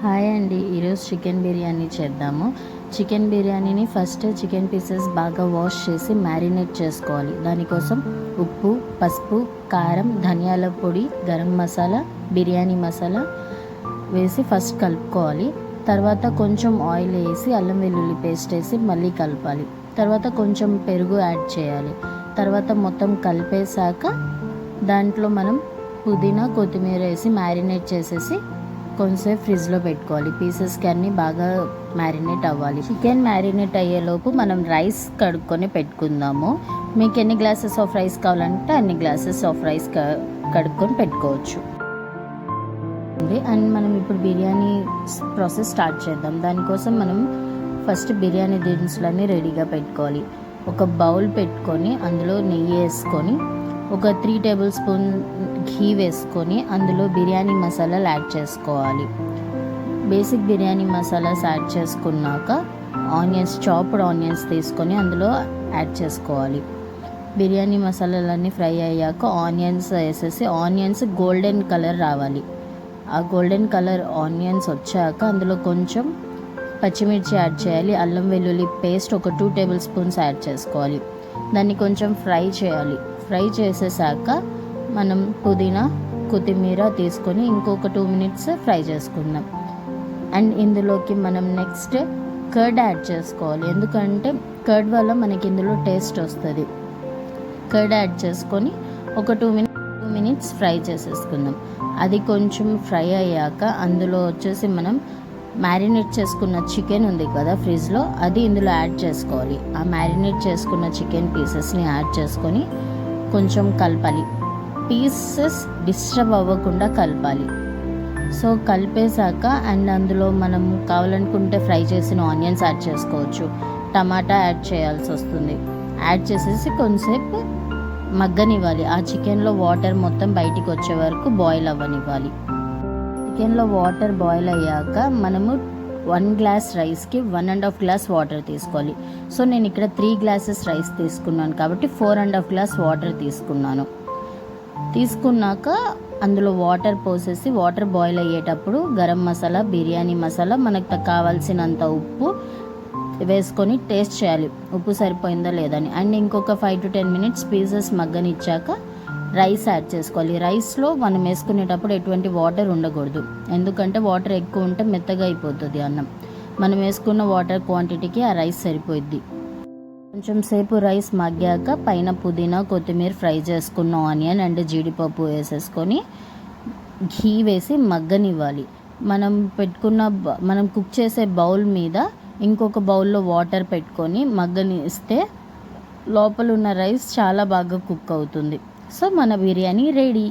Hi అండి. ఈరోజు chicken biryani చేద్దాము. చికెన్ బిర్యానీని ఫస్ట్ చికెన్ పీసెస్ బాగా వాష్ చేసి మ్యారినేట్ చేసుకోవాలి. దానికోసం ఉప్పు, పసుపు, కారం, ధనియాల పొడి, గరం మసాలా, బిర్యానీ మసాలా వేసి ఫస్ట్ కలుపుకోవాలి. తర్వాత కొంచెం ఆయిల్ వేసి అల్లం వెల్లుల్లి పేస్ట్ వేసి మళ్ళీ కలపాలి. తర్వాత కొంచెం పెరుగు యాడ్ చేయాలి. తర్వాత మొత్తం కలిపేశాక దాంట్లో మనం పుదీనా, కొత్తిమీర వేసి మ్యారినేట్ చేసేసి కొంచెంసేపు ఫ్రిడ్జ్లో పెట్టుకోవాలి. పీసెస్కి అన్నీ బాగా మ్యారినేట్ అవ్వాలి. చికెన్ మ్యారినేట్ అయ్యేలోపు మనం రైస్ కడుక్కొని పెట్టుకుందాము. మీకు ఎన్ని గ్లాసెస్ ఆఫ్ రైస్ కావాలంటే అన్ని గ్లాసెస్ ఆఫ్ రైస్ కడుక్కొని పెట్టుకోవచ్చు. అండ్ మనం ఇప్పుడు బిర్యానీ ప్రాసెస్ స్టార్ట్ చేద్దాం. దానికోసం మనం ఫస్ట్ బిర్యానీ దినుసులన్నీ రెడీగా పెట్టుకోవాలి. ఒక బౌల్ పెట్టుకొని అందులో నెయ్యి వేసుకొని ఒక 3 టేబుల్ స్పూన్ ఘీ వేసుకొని అందులో బిర్యానీ మసాలాలు యాడ్ చేసుకోవాలి. బేసిక్ బిర్యానీ మసాలాస్ యాడ్ చేసుకున్నాక చాప్డ్ ఆనియన్స్ తీసుకొని అందులో యాడ్ చేసుకోవాలి. బిర్యానీ మసాలాలన్నీ ఫ్రై అయ్యాక ఆనియన్స్ వేసేసి ఆనియన్స్ గోల్డెన్ కలర్ రావాలి. ఆ గోల్డెన్ కలర్ ఆనియన్స్ వచ్చాక అందులో కొంచెం పచ్చిమిర్చి యాడ్ చేయాలి. అల్లం వెల్లుల్లి పేస్ట్ ఒక 2 టేబుల్ స్పూన్స్ యాడ్ చేసుకోవాలి. దాన్ని కొంచెం ఫ్రై చేయాలి. ఫ్రై చేసేసాక మనం పుదీనా, కొత్తిమీర తీసుకొని ఇంకొక 2 మినిట్స్ ఫ్రై చేసుకుందాం. అండ్ ఇందులోకి మనం నెక్స్ట్ కర్డ్ యాడ్ చేసుకోవాలి. ఎందుకంటే కర్డ్ వల్ల మనకి ఇందులో టేస్ట్ వస్తుంది. కర్డ్ యాడ్ చేసుకొని ఒక 2 మినిట్స్ ఫ్రై చేసేసుకుందాం. అది కొంచెం ఫ్రై అయ్యాక అందులో వచ్చేసి మనం మ్యారినేట్ చేసుకున్న చికెన్ ఉంది కదా ఫ్రిడ్జ్లో, అది ఇందులో యాడ్ చేసుకోవాలి. ఆ మ్యారినేట్ చేసుకున్న చికెన్ పీసెస్ని యాడ్ చేసుకొని కొంచెం కలపాలి. పీసెస్ డిస్టర్బ్ అవ్వకుండా కలపాలి. సో కలిపేశాక అండ్ అందులో మనం కావాలనుకుంటే ఫ్రై చేసిన ఆనియన్స్ యాడ్ చేసుకోవచ్చు. టమాటా యాడ్ చేయాల్సి వస్తుంది. యాడ్ చేసేసి కొంచెంసేపు మగ్గనివ్వాలి. ఆ చికెన్లో వాటర్ మొత్తం బయటికి వచ్చే వరకు బాయిల్ అవ్వనివ్వాలి. చికెన్లో వాటర్ బాయిల్ అయ్యాక మనము 1 గ్లాస్ రైస్కి 1.5 గ్లాస్ వాటర్ తీసుకోవాలి. సో నేను ఇక్కడ 3 గ్లాసెస్ రైస్ తీసుకున్నాను కాబట్టి 4.5 గ్లాస్ వాటర్ తీసుకున్నాక అందులో వాటర్ పోసేసి వాటర్ బాయిల్ అయ్యేటప్పుడు గరం మసాలా, బిర్యానీ మసాలా, మనకు కావాల్సినంత ఉప్పు వేసుకొని టేస్ట్ చేయాలి ఉప్పు సరిపోయిందా లేదని. అండ్ ఇంకొక 5 to 10 మినిట్స్ పీసెస్ మగ్గనిచ్చాక రైస్ యాడ్ చేసుకోవాలి. రైస్లో మనం వేసుకునేటప్పుడు ఎటువంటి వాటర్ ఉండకూడదు. ఎందుకంటే వాటర్ ఎక్కువ ఉంటే మెత్తగా అయిపోతుంది అన్నం. మనం వేసుకున్న వాటర్ క్వాంటిటీకి ఆ రైస్ సరిపోద్ది. కొంచెం సేపు రైస్ మగ్గాక పైన పుదీనా, కొత్తిమీర, ఫ్రై చేసుకున్న ఆనియన్ అండ్ జీడిపప్పు వేసేసుకొని ఘీ వేసి మగ్గనివ్వాలి. మనం కుక్ చేసే బౌల్ మీద ఇంకొక బౌల్లో వాటర్ పెట్టుకొని మగ్గనిస్తే లోపల ఉన్న రైస్ చాలా బాగా కుక్ అవుతుంది. సో మన బిర్యానీ రెడీ.